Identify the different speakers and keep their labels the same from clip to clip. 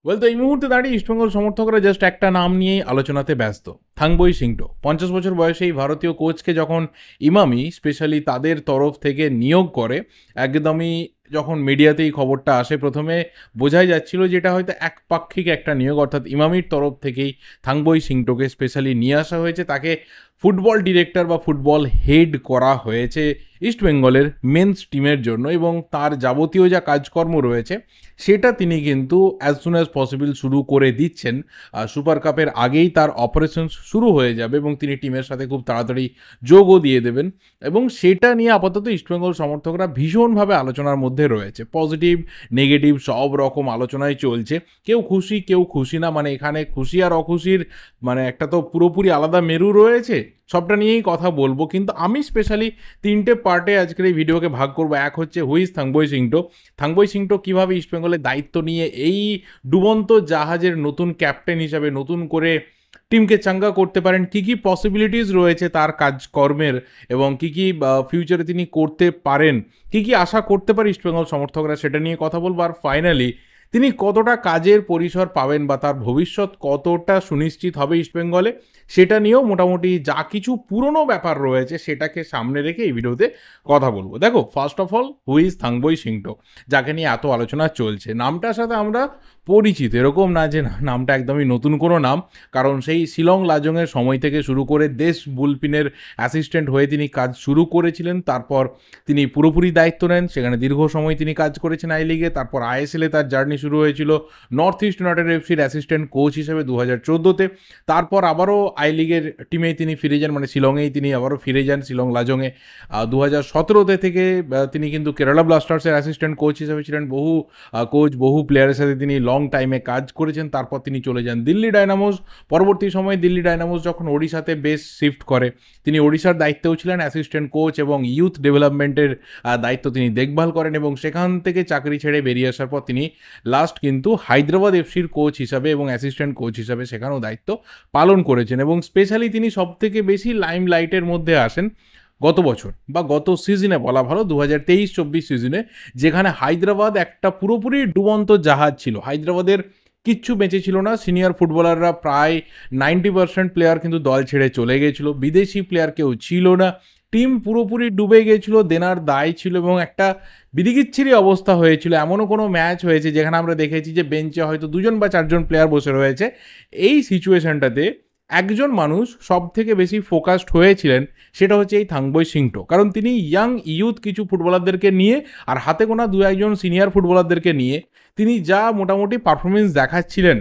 Speaker 1: তো এই মুহূর্তে দাঁড়িয়ে ইস্টবেঙ্গল সমর্থকরা জাস্ট একটা নাম নিয়েই আলোচনাতে ব্যস্ত। থাংবই সিংটো। ৫০ বছর বয়সে এই ভারতীয় কোচকে যখন ইমামি স্পেশালি তাদের তরফ থেকে নিয়োগ করে, একদমই যখন মিডিয়াতে এই খবরটা আসে, প্রথমে বোঝাই যাচ্ছিল যে এটা হয়তো একপাক্ষিক একটা নিয়োগ, অর্থাৎ ইমামির তরফ থেকেই থাংবই সিংটোকে স্পেশালি নিয়ে আসা হয়েছে। তাকে ফুটবল ডিরেক্টর বা ফুটবল হেড করা হয়েছে ইস্টবেঙ্গলের মেন্স টিমের জন্য, এবং তার যাবতীয় যা কাজকর্ম রয়েছে সেটা তিনি কিন্তু অ্যাজ সুন অ্যাজ পসিবল শুরু করে দিচ্ছেন। সুপার কাপের আগেই তার অপারেশন শুরু হয়ে যাবে এবং তিনি টিমের সাথে খুব তাড়াতাড়ি যোগও দিয়ে দেবেন, এবং সেটা নিয়ে আপাতত ইস্টবেঙ্গল সমর্থকরা ভীষণভাবে আলোচনার মধ্যে রয়েছে। পজিটিভ নেগেটিভ সব রকম আলোচনায় চলছে। কেউ খুশি কেউ খুশি না, মানে এখানে খুশি আর অখুশির মানে একটা তো পুরোপুরি আলাদা মেরু রয়েছে। সবটা নিয়েই কথা বলবো, কিন্তু আমি স্পেশালি তিনটে পার্টে আজকের এই ভিডিওকে ভাগ করবো। এক হচ্ছে হুইজ থাংবই সিংটো, থাংবই সিংটো কীভাবে ইস্টবেঙ্গলের দায়িত্ব নিয়ে এই ডুবন্ত জাহাজের নতুন ক্যাপ্টেন হিসাবে নতুন করে টিমকে চাঙ্গা করতে পারেন, কী কী পসিবিলিটিস রয়েছে তার কাজকর্মের, এবং কী কী ফিউচারে তিনি করতে পারেন, কী কী আশা করতে পারে ইস্টবেঙ্গল সমর্থকরা, সেটা নিয়ে কথা বলবো। আর ফাইনালি তিনি কতটা কাজের পরিসর পাবেন বা তার ভবিষ্যৎ কতটা সুনিশ্চিত হবে ইস্টবেঙ্গলে, সেটা নিয়েও মোটামুটি যা কিছু পুরনো ব্যাপার রয়েছে সেটাকে সামনে রেখে এই ভিডিওতে কথা বলবো। দেখো, ফার্স্ট অফ অল হুইজ থাংবই সিংটো, যাকে নিয়ে এত আলোচনা চলছে। নামটার সাথে আমরা পরিচিত, এরকম না যে নামটা একদমই নতুন কোনো নাম, কারণ সেই শিলং লাজংয়ের সময় থেকে শুরু করে দেশ বুলপিনের অ্যাসিস্ট্যান্ট হয়ে তিনি কাজ শুরু করেছিলেন। তারপর তিনি পুরোপুরি দায়িত্ব নেন, সেখানে দীর্ঘ সময় তিনি কাজ করেছেন আই লিগে। তারপর আইএসএলে তার জার্নি শুরু হয়েছিল নর্থ ইস্ট ইউনাইটেড এফসির অ্যাসিস্ট্যান্ট কোচ হিসেবে 2014-তে। তারপর আবারও আই লিগের টিমেই তিনি ফিরে যান, মানে শিলংয়েই তিনি আবারও ফিরে যান শিলং লাজংয়ে। 2017 থেকে তিনি কিন্তু কেরালা ব্লাস্টার্সের অ্যাসিস্ট্যান্ট কোচ হিসেবে ছিলেন। বহু প্লেয়ারের সাথে তিনি লং টাইমে কাজ করেছেন। তারপর তিনি চলে যান দিল্লি ডায়নামোস। পরবর্তী সময়ে দিল্লি ডায়নামোস যখন ওড়িশাতে বেস শিফট করে, তিনি ওড়িশার দায়িত্বেও ছিলেন অ্যাসিস্ট্যান্ট কোচ, এবং ইউথ ডেভেলপমেন্টের দায়িত্ব তিনি দেখভাল করেন, এবং সেখান থেকে চাকরি ছেড়ে বেরিয়ে আসার পর তিনি লাস্ট কিন্তু হায়দ্রাবাদ এফসির কোচ হিসাবে এবং অ্যাসিস্ট্যান্ট কোচ হিসাবে সেখানেও দায়িত্ব পালন করেছেন। এবং স্পেশালি তিনি সবথেকে বেশি লাইমলাইটের মধ্যে আসেন গত বছর বা গত সিজনে বলা ভালো, 2023-24 সিজনে, যেখানে হায়দ্রাবাদ একটা পুরোপুরি ডুবন্ত জাহাজ ছিল। হায়দ্রাবাদের কিচ্ছু বেঁচে ছিল না। সিনিয়র ফুটবলাররা প্রায় 90% প্লেয়ার কিন্তু দল ছেড়ে চলে গিয়েছিল, বিদেশি প্লেয়ার কেউ ছিল না, টিম পুরোপুরি ডুবে গিয়েছিল, দেনার দায় ছিল, এবং একটা বিদিকিচ্ছিরি অবস্থা হয়েছিল। এমনও কোনো ম্যাচ হয়েছে যেখানে আমরা দেখেছি যে বেঞ্চে হয়তো 2জন বা 4জন প্লেয়ার বসে রয়েছে। এই সিচুয়েশনটাতে একজন মানুষ সব থেকে বেশি ফোকাসড হয়েছিলেন, সেটা হচ্ছে এই থাংবই সিংটো, কারণ তিনি ইউথ কিছু ফুটবলারদেরকে নিয়ে আর হাতে গোনা 2-1জন সিনিয়র ফুটবলারদেরকে নিয়ে তিনি যা মোটামুটি পারফরমেন্স দেখাচ্ছিলেন,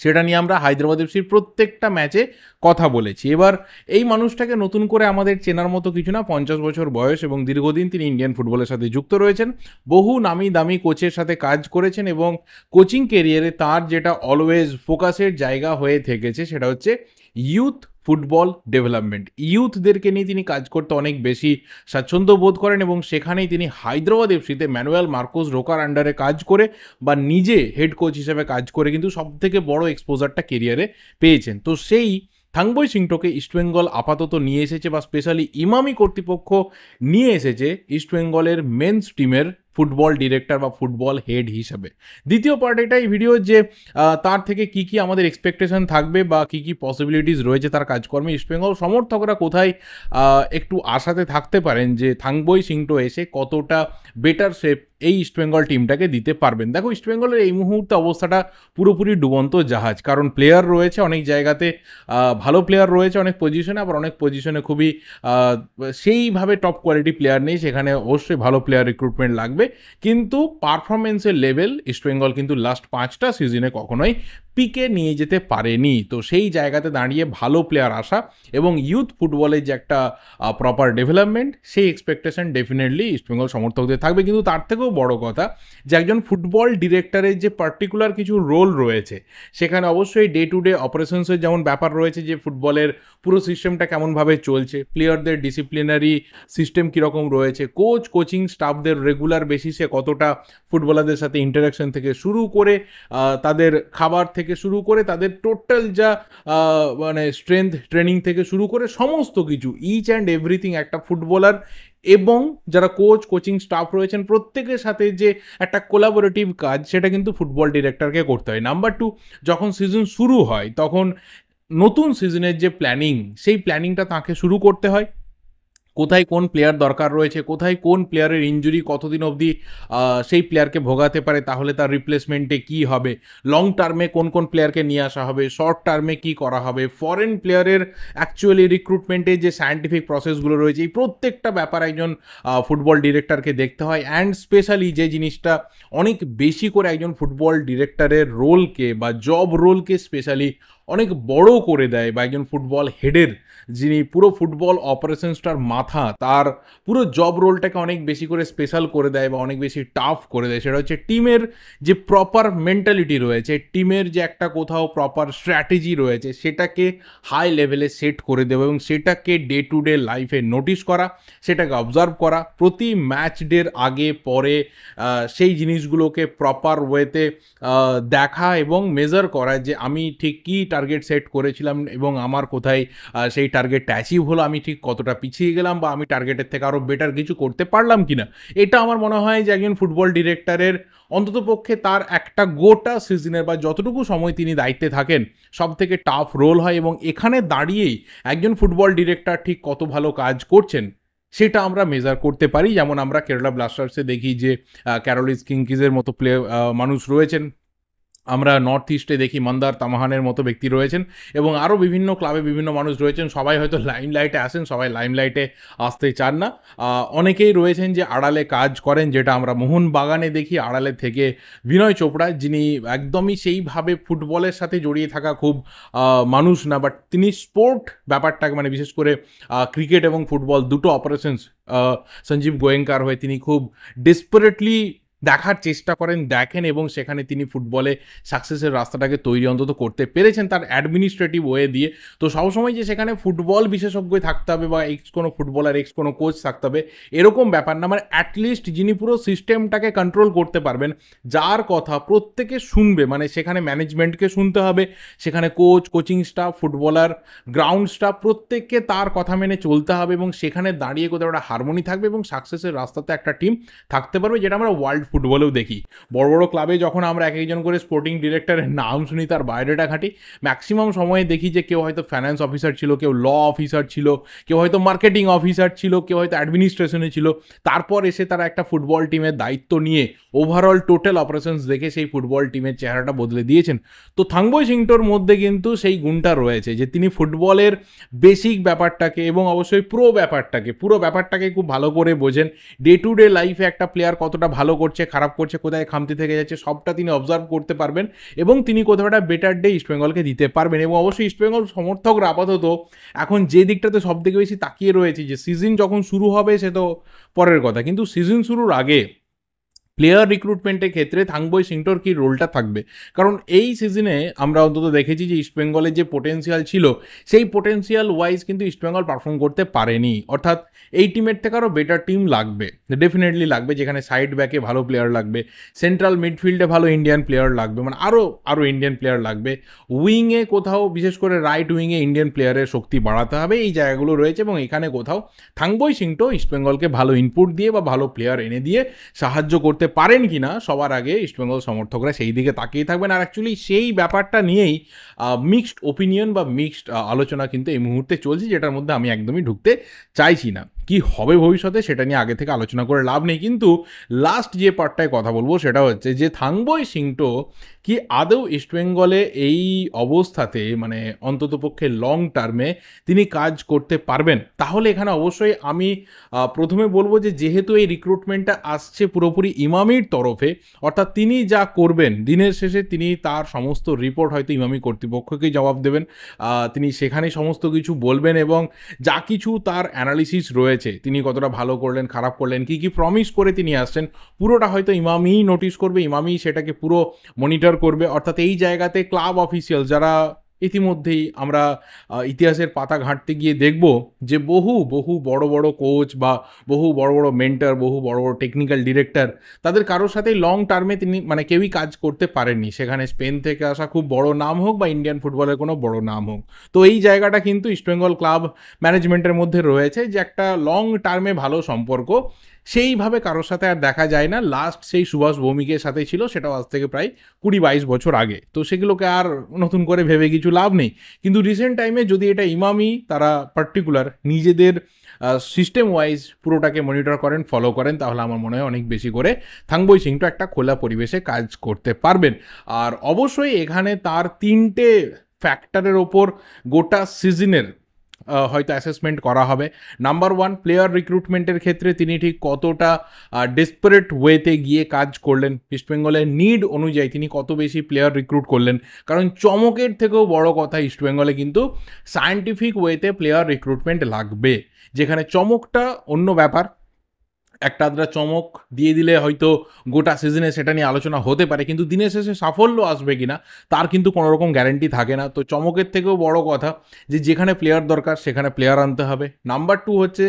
Speaker 1: সেটা নিয়ে আমরা হায়দ্রাবাদ এফসির প্রত্যেকটা ম্যাচে কথা বলেছি। এবার এই মানুষটাকে নতুন করে আমাদের চেনার মতো কিছু না। 50 বছর বয়স এবং দীর্ঘদিন তিনি ইন্ডিয়ান ফুটবলের সাথে যুক্ত রয়েছেন, বহু নামি দামি কোচের সাথে কাজ করেছেন, এবং কোচিং কেরিয়ারে তার যেটা অলওয়েজ ফোকাসের জায়গা হয়ে থেকেছে সেটা হচ্ছে ইউথ ফুটবল ডেভেলপমেন্ট। ইউথদেরকে নিয়ে তিনি কাজ করতে অনেক বেশি স্বাচ্ছন্দ্য বোধ করেন, এবং সেখানেই তিনি হায়দ্রাবাদ এফসিতে ম্যানুয়েল মার্কোস রোকার আন্ডারে কাজ করে বা নিজে হেড কোচ হিসেবে কাজ করে কিন্তু সবথেকে বড় এক্সপোজারটা কেরিয়ারে পেয়েছেন। তো সেই থাংবই সিংটোকে ইস্টবেঙ্গল আপাতত নিয়ে এসেছে, বা স্পেশালি ইমামি কর্তৃপক্ষ নিয়ে এসেছে ইস্টবেঙ্গলের মেন্স টিমের ফুটবল ডিরেক্টর বা ফুটবল হেড হিসাবে। দ্বিতীয় পার্ট এটাই ভিডিও যে তার থেকে কি কি আমাদের এক্সপেকটেশন থাকবে বা কি কি পসিবিলিটিস রয়েছে তার কাজকর্মে। ইস্টবেঙ্গল সমর্থকরা কোথায় একটু আশাতে থাকতে পারেন যে থাংবই সিংটো এসে কতটা বেটার শেপ এই ইস্টবেঙ্গল টিমটাকে দিতে পারবেন। দেখো, ইস্টবেঙ্গলের এই মুহূর্তে অবস্থাটা পুরোপুরি ডুবন্ত জাহাজ, কারণ প্লেয়ার রয়েছে অনেক জায়গাতে, ভালো প্লেয়ার রয়েছে অনেক পজিশনে, আবার অনেক পজিশনে খুবই সেইভাবে টপ কোয়ালিটি প্লেয়ার নেই। সেখানে অবশ্যই ভালো প্লেয়ার রিক্রুটমেন্ট লাগবে, কিন্তু পারফরমেন্সের লেভেল ইস্টবেঙ্গল কিন্তু লাস্ট 5টা সিজনে কখনোই পিকে নিয়ে যেতে পারেনি। তো সেই জায়গাতে দাঁড়িয়ে ভালো প্লেয়ার আসা এবং ইউথ ফুটবলের যে একটা প্রপার ডেভেলপমেন্ট, সেই এক্সপেকটেশন ডেফিনেটলি ইস্টবেঙ্গল সমর্থকদের থাকবে। কিন্তু তার থেকেও বড় কথা যে একজন ফুটবল ডিরেক্টরের যে পার্টিকুলার কিছু রোল রয়েছে, সেখানে অবশ্যই ডে টু ডে অপারেশনসের যেমন ব্যাপার রয়েছে, যে ফুটবলের পুরো সিস্টেমটা কেমনভাবে চলছে, প্লেয়ারদের ডিসিপ্লিনারি সিস্টেম কীরকম রয়েছে, কোচিং স্টাফদের রেগুলার বেসিসে কতটা ফুটবলারদের সাথে ইন্টারাকশন থেকে শুরু করে তাদের খাবার থেকে শুরু করে তাদের টোটাল যা মানে স্ট্রেংথ ট্রেনিং থেকে শুরু করে সমস্ত কিছু, ইচ অ্যান্ড এভরিথিং একটা ফুটবলার এবং যারা কোচ, কোচিং স্টাফ রয়েছেন প্রত্যেকের সাথে যে একটা কোলাবোরেটিভ কাজ, সেটা কিন্তু ফুটবল ডিরেক্টরকে করতে হয়। নাম্বার 2, যখন সিজন শুরু হয় তখন নতুন সিজনের যে প্ল্যানিং, সেই প্ল্যানিংটা তাকে শুরু করতে হয়। কোথায় কোন প্লেয়ার দরকার রয়েছে, কোথায় কোন প্লেয়ারের ইনজুরি কতদিন অবধি সেই প্লেয়ারকে ভোগাতে পারে, তাহলে তার রিপ্লেসমেন্টে কী হবে, লং টার্মে কোন কোন প্লেয়ারকে নিয়ে আসা হবে, শর্ট টার্মে কী করা হবে, ফরেন প্লেয়ারের অ্যাকচুয়ালি রিক্রুটমেন্টের যে সায়েন্টিফিক প্রসেসগুলো রয়েছে, এই প্রত্যেকটা ব্যাপার একজন ফুটবল ডিরেক্টরকে দেখতে হয়। অ্যান্ড স্পেশালি যে জিনিসটা অনেক বেশি করে একজন ফুটবল ডিরেক্টরের রোলকে বা জব রোলকে স্পেশালি অনেক বড় করে দেয়, বা একজন ফুটবল হেডের, যিনি পুরো ফুটবল অপারেশনসটার মাথা, তার পুরো জব রোলটাকে অনেক বেশি করে স্পেশাল করে দেয় বা অনেক বেশি টাফ করে দেয়, সেটা হচ্ছে টিমের যে প্রপার মেন্টালিটি রয়েছে, টিমের যে একটা কোথাও প্রপার স্ট্র্যাটেজি রয়েছে, সেটাকে হাই লেভেলে সেট করে দেবে এবং সেটাকে ডে টু ডে লাইফে নোটিশ করা, সেটাকে অবজার্ভ করা, প্রতি ম্যাচ ডের আগে পরে সেই জিনিসগুলোকে প্রপার ওয়েতে দেখা এবং মেজার করা যে আমি ঠিক কী টার্গেট সেট করেছিলাম এবং আমার কোথায় সেই টার্গেটটা অ্যাচিভ হলো, আমি ঠিক কতটা পিছিয়ে গেলাম, বা আমি টার্গেটের থেকে আরও বেটার কিছু করতে পারলাম কিনা। এটা আমার মনে হয় যে একজন ফুটবল ডিরেক্টরের অন্ততপক্ষে তার একটা গোটা সিজনের বা যতটুকু সময় তিনি দায়িত্বে থাকেন সব থেকে টাফ রোল হয়, এবং এখানে দাঁড়িয়েই একজন ফুটবল ডিরেক্টর ঠিক কত ভালো কাজ করছেন সেটা আমরা মেজার করতে পারি। যেমন আমরা কেরালা ব্লাস্টার্সে দেখি যে ক্যারোলিস কিংকিজের মতো মানুষ রয়েছেন, আমরা নর্থ ইস্টে দেখি মন্দার তামাহানের মতো ব্যক্তি রয়েছেন, এবং আরও বিভিন্ন ক্লাবে বিভিন্ন মানুষ রয়েছেন। সবাই হয়তো লাইমলাইটে আসেন, সবাই লাইমলাইটে আসতে চান না। অনেকেই রয়েছেন যে আড়ালে কাজ করেন, যেটা আমরা মোহনবাগানে দেখি আড়ালে থেকে বিনয় চোপড়া, যিনি একদমই সেইভাবে ফুটবলের সাথে জড়িয়ে থাকা খুব মানুষ না, বাট তিনি স্পোর্ট ব্যাপারটাকে, মানে বিশেষ করে ক্রিকেট এবং ফুটবল দুটো অপারেশনস সঞ্জীব গোয়েঙ্কার হয়ে তিনি খুব ডেসপারেটলি দেখার চেষ্টা করেন, দেখেন, এবং সেখানে তিনি ফুটবলে সাকসেসের রাস্তাটাকে তৈরি অন্তত করতে পেরেছেন তার অ্যাডমিনিস্ট্রেটিভ ওয়ে দিয়ে। তো সবসময় যে সেখানে ফুটবল বিশেষজ্ঞ থাকতে হবে বা এক্স কোনো ফুটবলার, এক্স কোনো কোচ থাকতে হবে এরকম ব্যাপার না, মানে অ্যাটলিস্ট যিনি পুরো সিস্টেমটাকে কন্ট্রোল করতে পারবেন, যার কথা প্রত্যেকে শুনবে, মানে সেখানে ম্যানেজমেন্টকে শুনতে হবে, সেখানে coach, coaching staff, footballer, ground staff, প্রত্যেককে তার কথা মেনে চলতে হবে, এবং সেখানে দাঁড়িয়ে কোথাও একটা হারমোনি থাকবে এবং সাকসেসের রাস্তাতে একটা টিম থাকতে পারবে, যেটা আমরা ওয়ার্ল্ড ফুটবলেও দেখি। বড় বড় ক্লাবে যখন আমরা এক একজন করে স্পোর্টিং ডিরেক্টরের নাম শুনি, তার বায়োডাটা ঘাঁটি, ম্যাক্সিমাম সময়ে দেখি যে কেউ হয়তো ফাইন্যান্স অফিসার ছিল, কেউ ল অফিসার ছিল, কেউ হয়তো মার্কেটিং অফিসার ছিল, কেউ হয়তো অ্যাডমিনিস্ট্রেশনে ছিল, তারপর এসে তারা একটা ফুটবল টিমের দায়িত্ব নিয়ে ওভারঅল টোটাল অপারেশনস দেখে সেই ফুটবল টিমের চেহারাটা বদলে দিয়েছেন। তো থাংবই সিংটোর মধ্যে কিন্তু সেই গুণটা রয়েছে যে তিনি ফুটবলের বেসিক ব্যাপারটাকে এবং অবশ্যই পুরো ব্যাপারটাকে খুব ভালো করে বোঝেন। ডে টু ডে লাইফে একটা প্লেয়ার কতটা ভালো করছে, খারাপ করছে, কোথায় খামতি থেকে যাচ্ছে, সবটা তিনি অবজার্ভ করতে পারবেন, এবং তিনি কোথাও একটা বেটার ডে ইস্টবেঙ্গলকে দিতে পারবেন। এবং অবশ্যই ইস্টবেঙ্গল সমর্থকরা আপাতত এখন যে দিকটাতে সব থেকে বেশি তাকিয়ে রয়েছে, যে সিজন যখন শুরু হবে সে তো পরের কথা, কিন্তু সিজন শুরুর আগে প্লেয়ার রিক্রুটমেন্টের ক্ষেত্রে থাংবই সিংটোর কী রোলটা থাকবে। কারণ এই সিজনে আমরা অন্তত দেখেছি যে ইস্টবেঙ্গলের যে পোটেন্সিয়াল ছিল, সেই পোটেন্সিয়াল ওয়াইজ কিন্তু ইস্টবেঙ্গল পারফর্ম করতে পারেনি। অর্থাৎ এই টিমের থেকে আরও বেটার টিম লাগবে, ডেফিনেটলি লাগবে, যেখানে সাইড ব্যাকে ভালো প্লেয়ার লাগবে, সেন্ট্রাল মিডফিল্ডে ভালো ইন্ডিয়ান প্লেয়ার লাগবে, মানে আরও ইন্ডিয়ান প্লেয়ার লাগবে, উইংয়ে কোথাও বিশেষ করে রাইট উইংয়ে ইন্ডিয়ান প্লেয়ারের শক্তি বাড়াতে হবে, এই জায়গাগুলো রয়েছে। এবং এখানে কোথাও থাংবই সিংটো ইস্টবেঙ্গলকে ভালো ইনপুট দিয়ে বা ভালো প্লেয়ার এনে দিয়ে সাহায্য করতে পারেন কিনা, সবার আগে ইস্টবেঙ্গল সমর্থকরা সেই দিকে তাকিয়ে থাকবেন। আর অ্যাকচুয়ালি সেই ব্যাপারটা নিয়েই মিক্সড ওপিনিয়ন বা মিক্সড আলোচনা কিন্তু এই মুহূর্তে চলছে, যেটার মধ্যে আমি একদমই ঢুকতে চাইছি না। কি হবে ভবিষ্যতে সেটা নিয়ে আগে থেকে আলোচনা করে লাভ নেই, কিন্তু লাস্ট যে পার্টটায় কথা বলবো সেটা হচ্ছে যে থাংবই সিংটো কি আদৌ ইস্টবেঙ্গলে এই অবস্থাতে, মানে অন্ততপক্ষে লং টার্মে তিনি কাজ করতে পারবেন। তাহলে এখানে অবশ্যই আমি প্রথমে বলবো যে যেহেতু এই রিক্রুটমেন্টটা আসছে পুরোপুরি ইমামির তরফে, অর্থাৎ তিনি যা করবেন দিনের শেষে তিনি তার সমস্ত রিপোর্ট হয়তো ইমামি কর্তৃপক্ষকেই জবাব দেবেন, তিনি সেখানে সমস্ত কিছু বলবেন, এবং যা কিছু তার অ্যানালিসিস রয়েছে, তিনি কতটা ভালো করলেন, খারাপ করলেন, কী কী প্রমিস করে তিনি আসছেন, পুরোটা হয়তো ইমামিই নোটিশ করবে, ইমামিই সেটাকে পুরো মনিটর করবে। অর্থাৎ এই জায়গাতে ক্লাব অফিসিয়াল যারা ইতিমধ্যেই আমরা ইতিহাসের পাতা ঘাঁটতে গিয়ে দেখব যে বহু বহু বড় বড় কোচ বা বহু বড় বড় মেন্টর, বহু বড় বড় টেকনিক্যাল ডিরেক্টর, তাদের কারোর সাথেই লং টার্মে তিনি মানে কেউই কাজ করতে পারেননি, সেখানে স্পেন থেকে আসা খুব বড় নাম হোক বা ইন্ডিয়ান ফুটবলের কোনো বড় নাম হোক। তো এই জায়গাটা কিন্তু ইস্টবেঙ্গল ক্লাব ম্যানেজমেন্টের মধ্যে রয়েছে যে একটা লং টার্মে ভালো সম্পর্ক সেইভাবে কারোর সাথে আর দেখা যায় না। লাস্ট সেই সুভাষ ভৌমিকের সাথে ছিল, সেটাও আজ থেকে প্রায় 20-22 বছর আগে। তো সেগুলোকে আর নতুন করে ভেবে কিছু লাভ নেই। কিন্তু রিসেন্ট টাইমে যদি এটা ইমামি তারা পার্টিকুলার নিজেদের সিস্টেম ওয়াইজ পুরোটাকে মনিটর করেন, ফলো করেন, তাহলে আমার মনে হয় অনেক বেশি করে থাংবই সিংটো একটা খোলা পরিবেশে কাজ করতে পারবেন। আর অবশ্যই এখানে তার 3টে ফ্যাক্টরের ওপর গোটা সিজনের হয়তো অ্যাসেসমেন্ট করা হবে। নাম্বার 1, প্লেয়ার রিক্রুটমেন্টের ক্ষেত্রে তিনি ঠিক কতটা ডেসপারেট ওয়েতে গিয়ে কাজ করলেন, ইস্টবেঙ্গলের নিড অনুযায়ী তিনি কত বেশি প্লেয়ার রিক্রুট করলেন। কারণ চমকের থেকেও বড় কথা, ইস্টবেঙ্গলে কিন্তু সায়েন্টিফিক ওয়েতে প্লেয়ার রিক্রুটমেন্ট লাগবে। যেখানে চমকটা অন্য ব্যাপার, একটা আধটা চমক দিয়ে দিলে হয়তো গোটা সিজনে সেটা নিয়ে আলোচনা হতে পারে, কিন্তু দিনের শেষে সাফল্য আসবে কিনা তার কিন্তু কোনো রকম গ্যারেন্টি থাকে না। তো চমকের থেকেও বড় কথা যে যেখানে প্লেয়ার দরকার সেখানে প্লেয়ার আনতে হবে। নাম্বার 2 হচ্ছে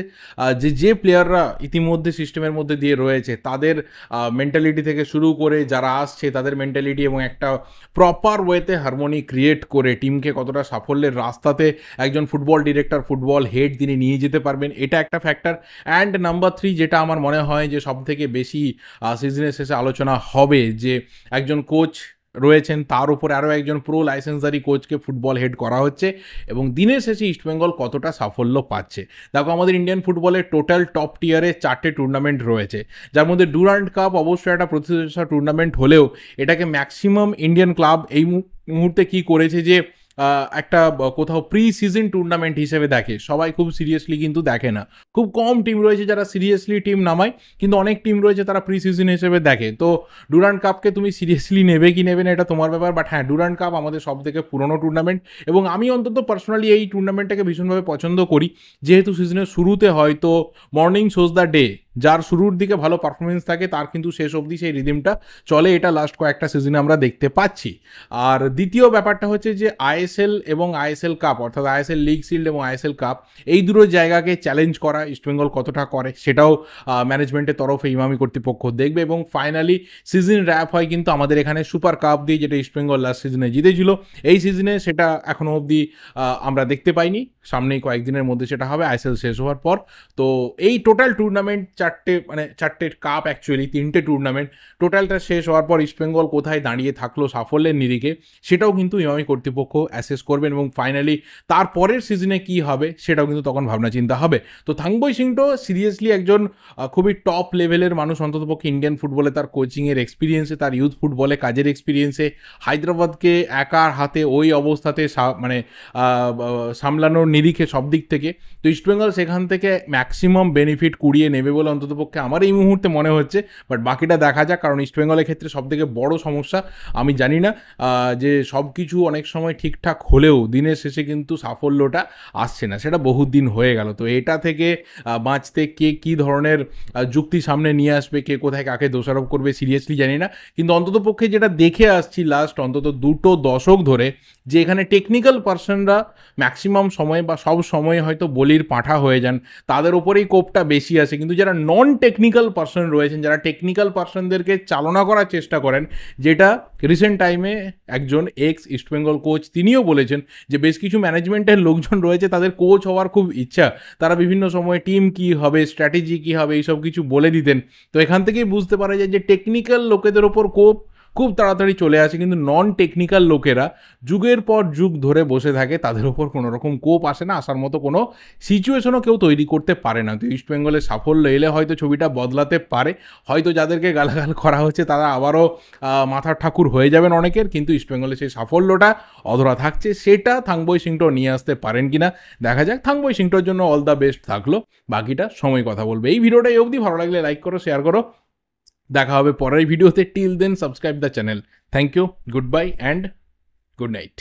Speaker 1: যে প্লেয়াররা ইতিমধ্যে সিস্টেমের মধ্যে দিয়ে রয়েছে তাদের মেন্টালিটি থেকে শুরু করে যারা আসছে তাদের মেন্টালিটি এবং একটা প্রপার ওয়েতে হারমোনি ক্রিয়েট করে টিমকে কতটা সাফল্যের রাস্তাতে একজন ফুটবল ডিরেক্টর, ফুটবল হেড তিনি নিয়ে যেতে পারবেন, এটা একটা ফ্যাক্টর। অ্যান্ড নাম্বার 3, যেটা আমার মনে হয় যে সব থেকে বেশি সিজনের শেষে আলোচনা হবে, যে একজন কোচ রয়েছেন তার উপরে আরও একজন প্রো লাইসেন্সারি কোচকে ফুটবল হেড করা হচ্ছে এবং দিনের শেষে ইস্টবেঙ্গল কতটা সাফল্য পাচ্ছে। দেখো, আমাদের ইন্ডিয়ান ফুটবলের টোটাল টপ টিয়ারে 4টে টুর্নামেন্ট রয়েছে, যার মধ্যে ডুরান্ড কাপ অবশ্যই একটা প্রতিষ্ঠা টুর্নামেন্ট হলেও এটাকে ম্যাক্সিমাম ইন্ডিয়ান ক্লাব এই মুহূর্তে কী করেছে যে একটা কোথাও প্রি সিজন টুর্নামেন্ট হিসেবে দেখে, সবাই খুব সিরিয়াসলি কিন্তু দেখে না। খুব কম টিম রয়েছে যারা সিরিয়াসলি টিম নামায়, কিন্তু অনেক টিম রয়েছে তারা প্রি সিজন হিসেবে দেখে। তো ডুরান্ড কাপকে তুমি সিরিয়াসলি নেবে কি নেবে না এটা তোমার ব্যাপার, বাট হ্যাঁ, ডুরান্ড কাপ আমাদের সব থেকে পুরনো টুর্নামেন্ট এবং আমি অন্তত পার্সোনালি এই টুর্নামেন্টটাকে ভীষণভাবে পছন্দ করি, যেহেতু সিজনের শুরুতে হয়তো মর্নিং শোজ দ্য ডে, যার শুরুর দিকে ভালো পারফরমেন্স থাকে তার কিন্তু শেষ অবধি সেই রিদিমটা চলে, এটা লাস্ট কয়েকটা সিজনে আমরা দেখতে পাচ্ছি। আর দ্বিতীয় ব্যাপারটা হচ্ছে যে আইএসএল এবং আইএসএল কাপ, অর্থাৎ আইএসএল লিগ শিল্ড এবং আইএসএল কাপ, এই দুটো জায়গাকে চ্যালেঞ্জ করা ইস্টবেঙ্গল কতটা করে সেটাও ম্যানেজমেন্টের তরফে ইমামি কর্তৃপক্ষ দেখবে। এবং ফাইনালি সিজন র্যাপ হয় কিন্তু আমাদের এখানে সুপার কাপ দিয়ে, যেটা ইস্টবেঙ্গল লাস্ট সিজনে জিতেছিল। এই সিজনে সেটা এখনও অবধি আমরা দেখতে পাইনি, সামনেই কয়েকদিনের মধ্যে সেটা হবে আইএসএল শেষ হওয়ার পর। তো এই টোটাল টুর্নামেন্ট চারটে কাপ, অ্যাকচুয়ালি 3টে টুর্নামেন্ট, টোটালটা শেষ হওয়ার পর ইস্টবেঙ্গল কোথায় দাঁড়িয়ে থাকলো সাফল্যের নিরিখে সেটাও কিন্তু ইমামি কর্তৃপক্ষ অ্যাসেস করবেন এবং ফাইনালি তারপরের সিজনে কি হবে সেটাও কিন্তু তখন ভাবনা চিন্তা হবে। তো থাংবই সিংটো সিরিয়াসলি একজন খুবই টপ লেভেলের মানুষ, অন্ততপক্ষে ইন্ডিয়ান ফুটবলে তার কোচিংয়ের এক্সপিরিয়েন্সে, তার ইউথ ফুটবলে কাজের এক্সপিরিয়েন্সে, হায়দ্রাবাদকে একার হাতে ওই অবস্থাতে সামলানোর নিরিখে সব দিক থেকে। তো ইস্টবেঙ্গল সেখান থেকে ম্যাক্সিমাম বেনিফিট কুড়িয়ে নেবে বলে অন্ততপক্ষে আমার এই মুহূর্তে মনে হচ্ছে, বাট বাকিটা দেখা যাক। কারণ ইস্টবেঙ্গলের ক্ষেত্রে সবথেকে বড় সমস্যা, আমি জানি না যে সব কিছু অনেক সময় ঠিকঠাক হলেও দিনের শেষে কিন্তু সাফল্যটা আসছে না, সেটা বহুত দিন হয়ে গেল। তো এটা থেকে বাঁচতে কে কী ধরনের যুক্তি সামনে নিয়ে আসবে, কে কোথায় কাকে দোষারোপ করবে সিরিয়াসলি জানি না, কিন্তু অন্ততপক্ষে যেটা দেখে আসছি লাস্ট অন্তত 2 দশক ধরে, যে এখানে টেকনিক্যাল পার্সনরা ম্যাক্সিমাম সময় বা সব সময় হয়তো বলির পাঁঠা হয়ে যান, তাদের ওপরেই কোপটা বেশি আসে। কিন্তু যারা নন টেকনিক্যাল পার্সন রয়েছেন, যারা টেকনিক্যাল পার্সনদেরকে চালনা করার চেষ্টা করেন, যেটা রিসেন্ট টাইমে একজন এক্স ইস্টবেঙ্গল কোচ তিনিও বলেছেন যে বেশ কিছু ম্যানেজমেন্টের লোকজন রয়েছে তাদের কোচ হওয়ার খুব ইচ্ছা, তারা বিভিন্ন সময় টিম কী হবে, স্ট্র্যাটেজি কী হবে, এইসব কিছু বলে দিতেন। তো এখান থেকেই বুঝতে পারা যায় যে টেকনিক্যাল লোকেদের ওপর কোপ খুব তাড়াতাড়ি চলে আসে, কিন্তু নন টেকনিক্যাল লোকেরা যুগের পর যুগ ধরে বসে থাকে, তাদের ওপর কোনো রকম কোপ আসে না, আসার মতো কোনো সিচুয়েশনও কেউ তৈরি করতে পারে না। তো ইস্টবেঙ্গলের সাফল্য এলে হয়তো ছবিটা বদলাতে পারে, হয়তো যাদেরকে গালাগাল করা হচ্ছে তারা আবারও মাথার ঠাকুর হয়ে যাবেন অনেকের, কিন্তু ইস্টবেঙ্গলের সেই সাফল্যটা অধরা থাকছে, সেটা থাংবই সিংটো নিয়ে আসতে পারেন কিনা দেখা যাক। থাংবই সিংটোর জন্য অল দ্য বেস্ট থাকলো, বাকিটা সময় কথা বলবে। এই ভিডিওটা এই অবধি, ভালো লাগলে লাইক করো, শেয়ার করো, দেখা হবে পরের ভিডিওতে। Till then subscribe the channel. Thank you, goodbye and good night.